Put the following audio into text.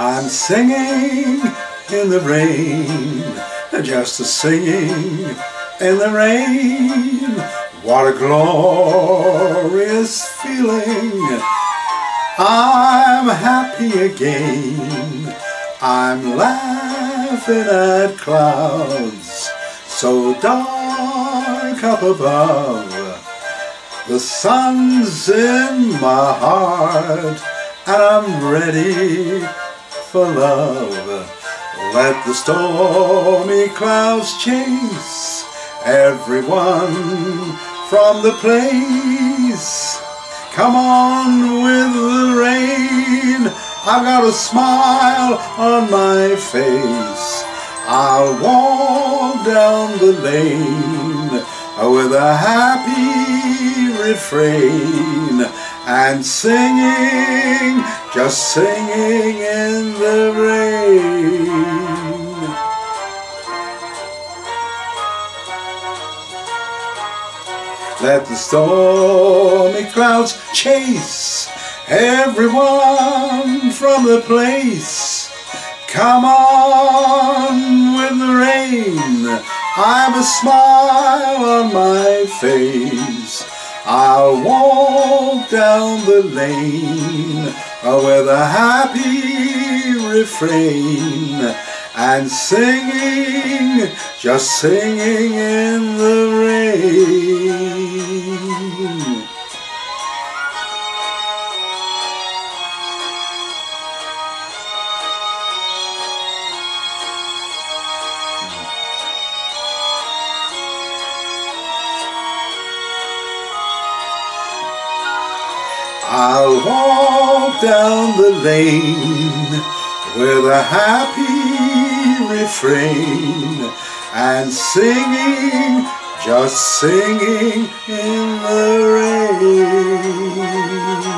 I'm singing in the rain, just a singing in the rain. What a glorious feeling. I'm happy again. I'm laughing at clouds so dark up above. The sun's in my heart and I'm ready for love. Let the stormy clouds chase everyone from the place. Come on with the rain. I've got a smile on my face. I'll walk down the lane with a happy refrain and singing, just singing in the rain. Let the stormy clouds chase everyone from the place. Come on with the rain. I've a smile on my face. I'll walk down the lane with a happy refrain and singing, just singing in the rain. I'll walk down the lane with a happy refrain and singing, just singing in the rain.